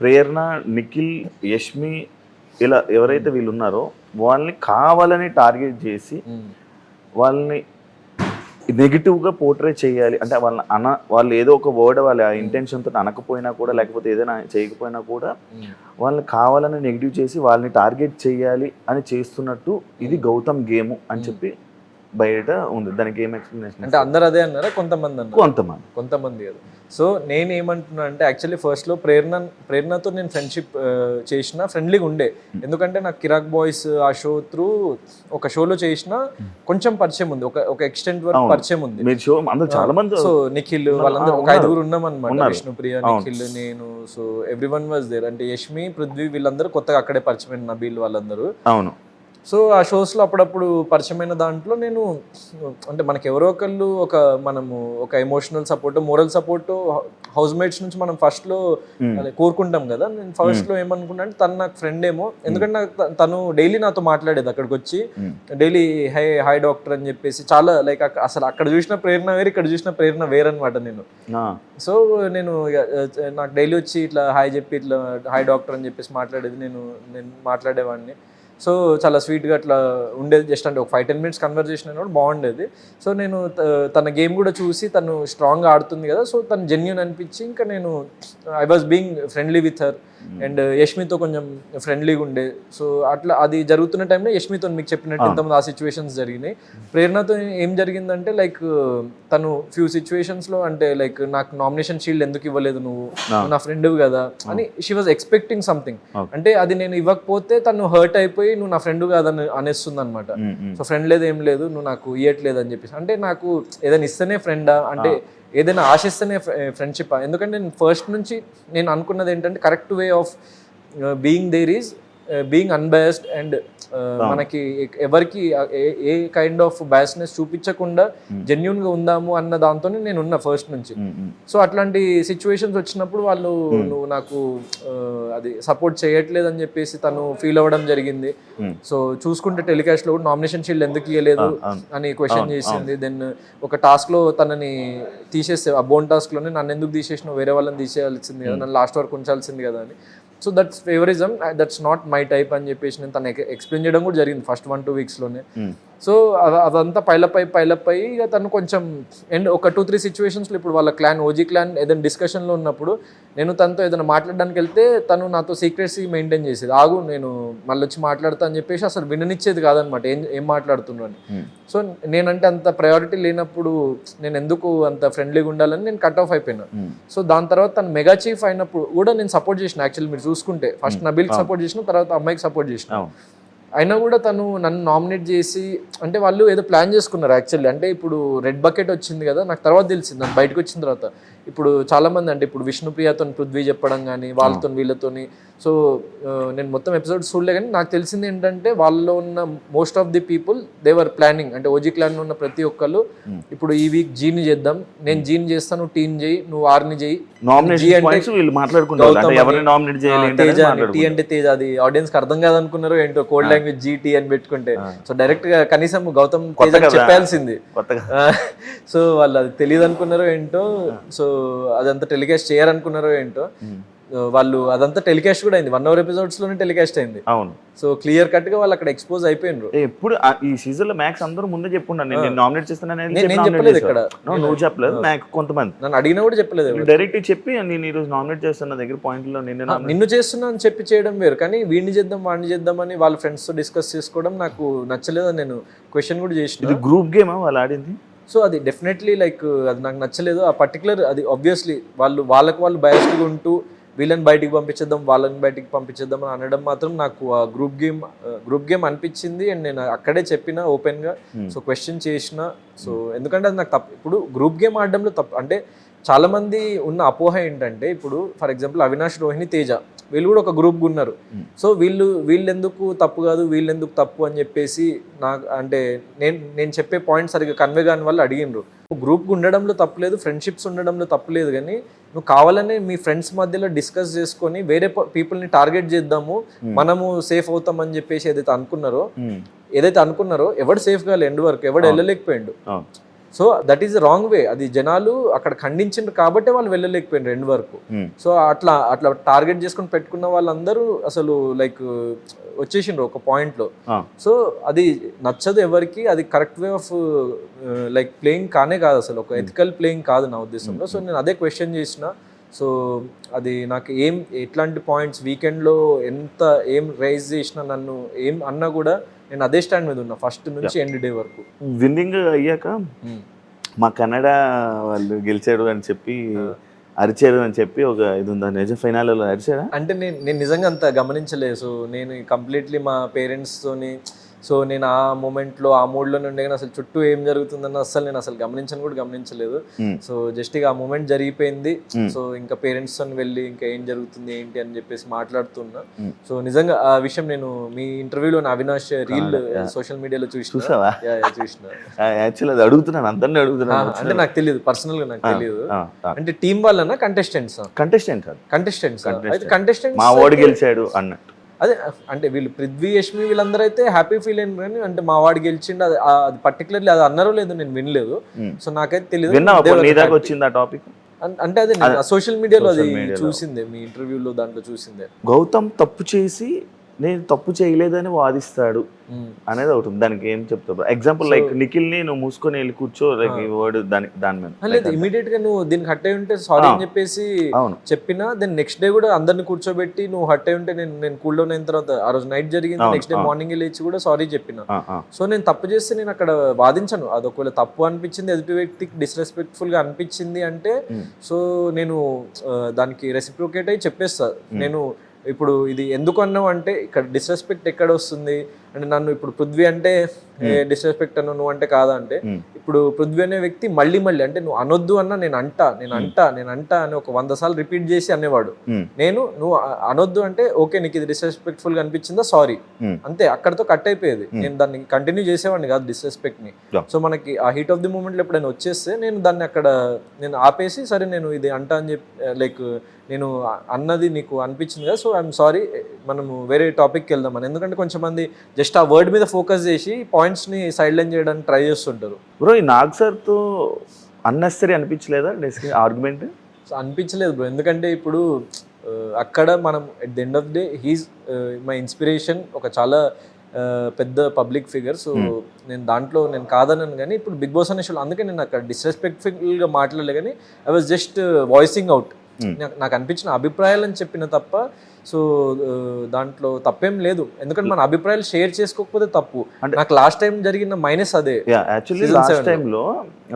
ప్రేరణ, నిఖిల్, యష్మి ఇలా ఎవరైతే వీళ్ళు ఉన్నారో వాళ్ళని కావాలని టార్గెట్ చేసి వాళ్ళని నెగిటివ్గా పోర్ట్రే చేయాలి అంటే వాళ్ళు ఏదో ఒక వర్డ్ వాళ్ళ ఇంటెన్షన్తో అనకపోయినా కూడా లేకపోతే ఏదైనా చేయకపోయినా కూడా వాళ్ళని కావాలని నెగిటివ్ చేసి వాళ్ళని టార్గెట్ చేయాలి అని చేస్తున్నట్టు ఇది గౌతమ్ గేమ్ అని చెప్పి బయట ఉంది. దానికి ఏం ఎక్స్ప్లెనేషన్ అంటే అందరు అదే అన్నారా? కొంతమంది అన్నారు, కొంతమంది కదా. సో నేను ఏమంటున్నా అంటే యాక్చువల్లీ ఫస్ట్లో ప్రేరణతో నేను ఫ్రెండ్షిప్ చేసిన ఫ్రెండ్లీగా ఉండే, ఎందుకంటే నాకు కిరాక్ బాయ్స్ ఆ షో త్రూ ఒక షోలో చేసిన కొంచెం పరిచయం ఉంది, ఒక ఎక్స్టెంట్ వరకు పరిచయం ఉంది. చాలా మంది సో నిఖిల్ వాళ్ళందరూ ఒక 5 ఉన్నాం అనమాట, విష్ణుప్రియ, నిఖిల్, నేను. So everyone was there. అంటే యష్మి, పృథ్వీ వీళ్ళందరూ కొత్తగా అక్కడే పరిచయమైన, నబీల్ వాళ్ళందరూ. అవును. సో ఆ షోస్లో అప్పుడప్పుడు పరిచయమైన దాంట్లో నేను అంటే మనకి ఎవరో ఒకళ్ళు మనము ఒక emotional support, moral support house mates నుంచి మనం ఫస్ట్లో కోరుకుంటాం కదా. నేను ఫస్ట్లో ఏమనుకున్నా అంటే తను నాకు ఫ్రెండ్ ఏమో, ఎందుకంటే నాకు తను డైలీ నాతో మాట్లాడేది అక్కడికి వచ్చి, డైలీ హాయ్ డాక్టర్ అని చెప్పేసి చాలా లైక్ అసలు అక్కడ చూసిన ప్రేరణ వేరు, ఇక్కడ చూసిన ప్రేరణ వేరనమాట నేను. సో నేను నాకు డైలీ వచ్చి ఇట్లా హాయ్ చెప్పి ఇట్లా హాయ్ డాక్టర్ అని చెప్పేసి మాట్లాడేది, నేను మాట్లాడేవాడిని. సో చాలా స్వీట్గా అట్లా ఉండేది, జస్ట్ అంటే ఒక 5-10 minutes కన్వర్జేషన్ అయినా కూడా బాగుండేది. సో నేను తన గేమ్ కూడా చూసి తను స్ట్రాంగ్గా ఆడుతుంది కదా, సో తను జెన్యూన్ అనిపించి ఇంకా నేను I was being friendly with her. And యష్మితో కొంచెం ఫ్రెండ్లీగా ఉండే. సో అట్లా అది జరుగుతున్న టైంలో యష్మితో మీకు చెప్పినట్టు ఇంతమంది ఆ సిచ్యువేషన్స్ జరిగినాయి. ప్రేరణతో ఏం జరిగిందంటే లైక్ తను ఫ్యూ సిచ్యువేషన్స్లో అంటే లైక్ నాకు నామినేషన్ షీల్డ్ ఎందుకు ఇవ్వలేదు నువ్వు నా ఫ్రెండ్ కదా అని షీ వాజ్ ఎక్స్పెక్టింగ్ సంథింగ్. అంటే అది నేను ఇవ్వకపోతే తను హర్ట్ అయిపోయి నువ్వు నా ఫ్రెండ్ కాదని అనేస్తుంది అనమాట. సో ఫ్రెండ్ లేదు ఏం లేదు, నువ్వు నాకు ఇవ్వట్లేదు అని చెప్పేసి. అంటే నాకు ఏదైనా ఇస్తేనే ఫ్రెండా, అంటే ఏదైనా ఆశిస్తేనే ఫ్రెండ్షిప్. ఎందుకంటే నేను ఫస్ట్ నుంచి నేను అనుకున్నది ఏంటంటే correct way of being there is being unbiased and మనకి ఎవరికి ఏ కైండ్ ఆఫ్ బయాస్నెస్ చూపించకుండా జెన్యున్గా ఉందాము అన్న దాంతోనే నేను ఉన్నా ఫస్ట్ నుంచి. సో అట్లాంటి సిచ్యువేషన్స్ వచ్చినప్పుడు వాళ్ళు నువ్వు నాకు అది సపోర్ట్ చేయట్లేదు అని చెప్పేసి తను ఫీల్ అవ్వడం జరిగింది. సో చూసుకుంటే టెలికాస్ట్లో కూడా నామినేషన్ షీల్డ్ ఎందుకు ఇవ్వలేదు అని క్వశ్చన్ చేసింది. దెన్ ఒక టాస్క్లో తనని తీసేస్తే, ఆ బోన్ టాస్క్లోనే నన్ను ఎందుకు తీసేసినావు, వేరే వాళ్ళని తీసేయాల్సింది కదా, నన్ను లాస్ట్ వరకు ఉంచాల్సింది కదా అని. So that's favouritism, that's not my type అని చెప్పేసి నేను తను ఎక్స్ప్లెయిన్ చేయడం కూడా జరిగింది ఫస్ట్ 1-2 weeksలోనే. సో అదంతా పైలప్ అయ్యి ఇక తను కొంచెం అండ్ ఒక 2-3 సిచ్యువేషన్స్లో ఇప్పుడు వాళ్ళ క్లాన్, ఓజీ క్లాన్ ఏదైనా డిస్కషన్లో ఉన్నప్పుడు నేను తనతో ఏదైనా మాట్లాడడానికి వెళ్తే తను నాతో సీక్రెసీ మెయింటైన్ చేసేది. ఆగు నేను మళ్ళీ వచ్చి మాట్లాడతా అని చెప్పేసి అసలు విననిచ్చేది కాదనమాట ఏం మాట్లాడుతున్నాను అని. సో నేనంటే అంత ప్రయారిటీ లేనప్పుడు నేను ఎందుకు అంత ఫ్రెండ్లీగా ఉండాలని నేను కట్ ఆఫ్ అయిపోయినా. సో దాని తర్వాత తను మెగా చీఫ్ అయినప్పుడు కూడా నేను సపోర్ట్ చేసిన. యాక్చువల్లీ మీరు చూసుకుంటే ఫస్ట్ నబీల్కి సపోర్ట్ చేసిన, తర్వాత అమ్మాయికి సపోర్ట్ చేసిన. అయినా కూడా తను నన్ను నామినేట్ చేసి, అంటే వాళ్ళు ఏదో ప్లాన్ చేసుకున్నారు యాక్చువల్లీ. అంటే ఇప్పుడు రెడ్ బకెట్ వచ్చింది కదా, నాకు తర్వాత తెలిసింది, నాకు బయటకు వచ్చిన తర్వాత. ఇప్పుడు చాలామంది అంటే ఇప్పుడు విష్ణుప్రియతో పృథ్వీ చెప్పడం కానీ వాళ్ళతో వీళ్ళతోని. సో నేను మొత్తం ఎపిసోడ్స్ చూడలే కానీ నాకు తెలిసింది ఏంటంటే వాళ్ళలో ఉన్న most of the people they were planning. అంటే ఓజీ క్లాన్లో ఉన్న ప్రతి ఒక్కళ్ళు ఇప్పుడు ఈ వీక్ జీని చేద్దాం, నేను జీని చేస్తాను, టీని చేయి, నువ్వు ఆర్ని చేయి, తేజ టీ అంటే తేజ. అది ఆడియన్స్ కి అర్థం కాదనుకున్నారు ఏంటో, కోడ్ లాంగ్వేజ్ జీటీ అని పెట్టుకుంటే. సో డైరెక్ట్ గా కనీసం గౌతమ్ తేజ చెప్పాల్సింది. సో వాళ్ళు అది తెలియదు అనుకున్నారో ఏంటో, సో అదంతా టెలికాస్ట్ చేయాలనుకున్నారో ఏంటో. వాళ్ళు అదంతా టెలికాస్ట్ కూడా అయింది, 1 hour ఎపిసోడ్స్లోనే టెలికాస్ట్ అయింది. అవును. సో క్లియర్ కట్ గా వాళ్ళు అక్కడ ఎక్స్పోజ్ అయిపోయినారు. ఎప్పుడు ఈ సీజన్ లో మ్యాక్స్ అందరూ ముందే చెప్పుకున్నాను నేను నామినేట్ చేస్తానని. నేను చెప్పలేదు ఇక్కడ, నువ్వు చెప్పలేదు, మ్యాక్స్ కొంతమంది నన్ను అడిగినా కూడా చెప్పలేదు. డైరెక్ట్ చెప్పి నేను ఈ రోజు నామినేట్ చేస్తున్న దగ్గర పాయింట్ లో నిన్ను చేస్తున్నా అని చెప్పి చేయడం వేరు, కానీ వీడిని చేద్దాం వాడిని చేద్దామని వాళ్ళ ఫ్రెండ్స్ తో డిస్కస్ చేసుకోవడం నాకు నచ్చలేదు. నేను క్వశ్చన్ కూడా చేసిన. గ్రూప్ గేమా వాళ్ళు ఆడింది? సో అది డెఫినెట్లీ లైక్ అది నాకు నచ్చలేదు. ఆ పర్టికులర్ అది ఆబ్వియస్లీ వాళ్ళు బయాస్డ్గా ఉంటూ వీళ్ళని బయటికి పంపించేద్దాం, వాళ్ళని బయటికి పంపించేద్దాం అని అనడం మాత్రం నాకు ఆ గ్రూప్ గేమ్ అనిపించింది. అండ్ నేను అక్కడే చెప్పిన ఓపెన్గా, సో క్వశ్చన్ చేసిన. సో ఎందుకంటే అది నాకు తప్పు. ఇప్పుడు గ్రూప్ గేమ్ ఆడడంలో తప్పు అంటే చాలామంది ఉన్న అపోహ ఏంటంటే, ఇప్పుడు ఫర్ ఎగ్జాంపుల్ అవినాష్, రోహిణి, తేజ వీళ్ళు కూడా ఒక గ్రూప్గా ఉన్నారు. సో వీళ్ళెందుకు తప్పు కాదు, వీళ్ళెందుకు తప్పు అని చెప్పేసి నాకు అంటే నేను చెప్పే పాయింట్ సరిగ్గా కన్వే కాని వాళ్ళు అడిగినరు. గ్రూప్గా ఉండడంలో తప్పులేదు, ఫ్రెండ్షిప్స్ ఉండడంలో తప్పులేదు, కానీ నువ్వు కావాలనే మీ ఫ్రెండ్స్ మధ్యలో డిస్కస్ చేసుకొని వేరే పీపుల్ని టార్గెట్ చేద్దాము, మనము సేఫ్ అవుతాం అని చెప్పేసి ఏదైతే అనుకున్నారో ఎవడు సేఫ్ కాలే ఎండ్ వరకు, ఎవడు వెళ్ళలేకపోయిండు. So that is wrong way. అది జనాలు అక్కడ ఖండించారు కాబట్టి వాళ్ళు వెళ్ళలేకపోయినారు ఎండ్ వరకు. సో అట్లా అట్లా టార్గెట్ చేసుకొని పెట్టుకున్న వాళ్ళందరూ అసలు లైక్ వచ్చేసిండ్రు ఒక పాయింట్లో. సో అది నచ్చదు ఎవరికి, అది correct way of like playing కానే కాదు, అసలు ఒక ఎథికల్ ప్లేయింగ్ కాదు నా ఉద్దేశంలో. సో నేను అదే క్వశ్చన్ చేసిన. సో అది నాకు ఎట్లాంటి పాయింట్స్ వీకెండ్లో ఏం రైజ్ చేసినా, నన్ను ఏం అన్నా కూడా నేను అదే స్టాండ్ మీద ఉన్నా ఫస్ట్ నుంచి ఎండ్ డే వరకు. విన్నింగ్ అయ్యాక మా కన్నడ వాళ్ళు గెలిచాడు అని చెప్పి అరిచాడు అని చెప్పి ఒక ఇది ఉందా, నిజం ఫైనల్లో అరిచాడా? అంటే నేను నిజంగా అంత గమనించలేదు. సో నేను కంప్లీట్లీ మా పేరెంట్స్తోని, సో నేను ఆ మూమెంట్లో ఆ మూడ్లోనే ఉండే కానీ అసలు చుట్టూ ఏం జరుగుతుందన్న నేను అసలు గమనించలేదు. సో జస్ట్ ఇక ఆ మూమెంట్ జరిగిపోయింది. సో ఇంకా పేరెంట్స్ తో వెళ్ళి ఇంకా ఏం జరుగుతుంది ఏంటి అని చెప్పేసి మాట్లాడుతున్నా. సో నిజంగా ఆ విషయం నేను మీ ఇంటర్వ్యూలో అవినాష్ రీల్ సోషల్ మీడియాలో చూసిన. అడుగుతున్నాను, అందరినీ అడుగుతున్నాను. అంటే నాకు తెలియదు, పర్సనల్ గా నాకు తెలియదు. అంటే టీం వాళ్ళనా కంటెస్టెంట్స్? కంటెస్టెంట్స్ అయితే కంటెస్టెంట్స్ మా వాడు గెలిచాడు అన్నట్టు. అదే అంటే వీళ్ళు పృథ్వీ, యష్మి వీళ్ళందరూ అయితే హ్యాపీ ఫీల్ అయిన కానీ అంటే మా వాడు గెలిచిండు అది పర్టికులర్లీ అది అన్నారో లేదు నేను వినలేదు. సో నాకైతే తెలియదు. అంటే అదే సోషల్ మీడియాలో అది చూసిందే, మీ ఇంటర్వ్యూలో దాంట్లో చూసిందే. గౌతమ్ తప్పు చేసి నేను తప్పు చేయలేదని వాదిస్తాడు అనేది ఒకటి ఉంది. దానికి ఏం చెప్తావు? ఎగ్జాంపుల్ లైక్ నిఖిల్ ని నువ్వు మూసుకొని వెళ్ళి కూర్చో, లైక్ ఈ వర్డ్ దాని మీద లేదు, ఇమీడియట్ గా నువ్వు దీనికి హట్ అయి ఉంటే సారీ అని చెప్పేసి చెప్పినా, దెన్ నెక్స్ట్ డే కూడా అందరిని కూర్చోబెట్టి నువ్వు హట్ అయి ఉంటే నేను కూల్ డౌన్ అయిన తర్వాత ఆ రోజు నైట్ జరిగింది, నెక్స్ట్ డే మార్నింగ్ లేచి కూడా సారీ చెప్పిన. సో నేను తప్పు చేస్తే నేను అక్కడ వాదించను. అది ఒకవేళ తప్పు అనిపించింది, ఎదుటి వ్యక్తికి డిస్రెస్పెక్ట్ఫుల్ గా అనిపించింది అంటే సో నేను దానికి రెసిప్రోకేట్ అయ్యి చెప్పేస్తా. నేను ఇప్పుడు ఇది ఎందుకు అన్నావు అంటే ఇక్కడ డిస్రెస్పెక్ట్ ఎక్కడ వస్తుంది అంటే, నన్ను ఇప్పుడు పృథ్వీ అంటే డిస్రెస్పెక్ట్ అన్నావు, నువ్వు అంటే కాదా అంటే, ఇప్పుడు పృథ్వీ అనే వ్యక్తి మళ్ళీ అంటే నువ్వు అనొద్దు అన్నా నేను అంటా అని ఒక 100 సార్లు రిపీట్ చేసి అనేవాడు. నువ్వు అనొద్దు అంటే ఓకే నీకు ఇది డిస్రెస్పెక్ట్ఫుల్ గా అనిపించిందా, సారీ అంతే, అక్కడతో కట్ అయిపోయేది. నేను దాన్ని కంటిన్యూ చేసేవాడిని కాదు డిస్రెస్పెక్ట్ ని. సో మనకి ఆ హీట్ ఆఫ్ ది మూమెంట్ లో ఎప్పుడైనా వచ్చేస్తే నేను దాన్ని అక్కడ నేను ఆపేసి, సరే నేను ఇది అంటా అని చెప్పి లైక్ నేను అన్నది నీకు అనిపించింది కదా, సో ఐఎమ్ సారీ, మనము వేరే టాపిక్కి వెళ్దామని. ఎందుకంటే కొంచెం మంది జస్ట్ ఆ వర్డ్ మీద ఫోకస్ చేసి పాయింట్స్ ని సైడ్ లైన్ చేయడానికి ట్రై చేస్తుంటారు. బ్రో ఈ నాగ్ సార్ తో అన్నెసరీ అనిపించలేదా ఆర్గ్యుమెంట్? అనిపించలేదు బ్రో, ఎందుకంటే ఇప్పుడు అక్కడ మనం at the end of day he's my inspiration, ఒక చాలా పెద్ద పబ్లిక్ ఫిగర్. సో నేను దాంట్లో నేను కాదన్నాను కానీ ఇప్పుడు బిగ్ బాస్ అనే షోలో అందుకే నేను అక్కడ డిస్రెస్పెక్ట్ఫుల్గా మాట్లాడలే కానీ I was just voicing out నాకు అనిపించిన అభిప్రాయాలని చెప్పిన తప్ప. సో దాంట్లో తప్పేం లేదు, ఎందుకంటే మన అభిప్రాయాలు షేర్ చేసుకోకపోతే తప్పు. నాకు లాస్ట్ టైం జరిగిన మైనస్ అదే. యాక్చువల్లీ లాస్ట్ టైంలో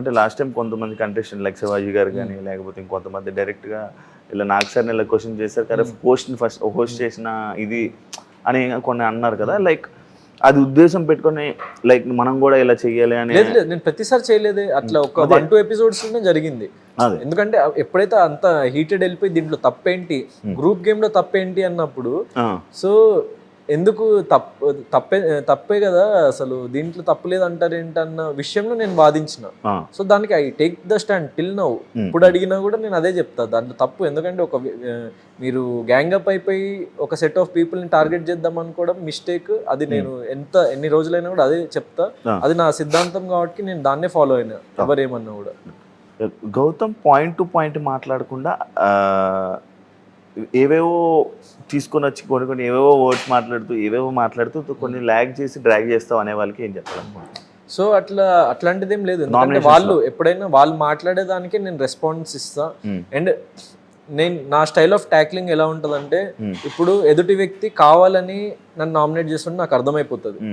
అంటే లాస్ట్ టైం కొంతమంది కంటెస్టెంట్ లైక్ శివాజీ గారు కానీ లేకపోతే ఇంకొంతమంది డైరెక్ట్ గా ఇలా నాగ్ సార్ని ఇలా క్వశ్చన్ చేశారు కదా, హోస్ట్ చేసిన ఇది అని కొన్ని అన్నారు కదా, లైక్ అది ఉద్దేశం పెట్టుకొని లైక్ మనం కూడా ఇలా చెయ్యాలి అని. లేదు నేను ప్రతిసారి చేయలేదే, అట్లా ఒక 1-2 ఎపిసోడ్స్ లోనే జరిగింది. ఎందుకంటే ఎప్పుడైతే అంత హీటెడ్ వెళ్ళిపోయి దీంట్లో తప్పేంటి, గ్రూప్ గేమ్ లో తప్పేంటి అన్నప్పుడు, సో ఎందుకు తప్పే కదా అసలు దీంట్లో తప్పలేదు అంటారు ఏంటన్న విషయంలో నేను వాదించిన. సో దానికి I take the stand till now. ఇప్పుడు అడిగినా కూడా నేను అదే చెప్తా, దాంట్లో తప్పు. ఎందుకంటే మీరు గ్యాంగ్ అప్ అయిపోయి ఒక సెట్ ఆఫ్ పీపుల్ని టార్గెట్ చేద్దాం అనుకోవడం మిస్టేక్. అది నేను ఎన్ని రోజులైనా కూడా అదే చెప్తా, అది నా సిద్ధాంతం కాబట్టి నేను దాన్నే ఫాలో అయినా ఎవరేమన్నా కూడా. గౌతమ్ పాయింట్ టు పాయింట్ మాట్లాడకుండా ఏవేవో తీసుకొని వచ్చి కొన్ని ఏవేవో వర్డ్స్ మాట్లాడుతూ కొన్ని ల్యాగ్ చేసి డ్రాగ్ చేస్తావు అనే వాళ్ళకి ఏం చెప్పాలనుకుంటున్నాను? సో అట్లాంటిది ఏం లేదు, ఎందుకంటే వాళ్ళు ఎప్పుడైనా వాళ్ళు మాట్లాడేదానికే నేను రెస్పాన్స్ ఇస్తా. అండ్ నా స్టైల్ ఆఫ్ ట్యాక్లింగ్ ఎలా ఉంటుందంటే, ఇప్పుడు ఎదుటి వ్యక్తి కావాలని నన్ను నామినేట్ చేస్తుంటే నాకు అర్థమైపోతుంది.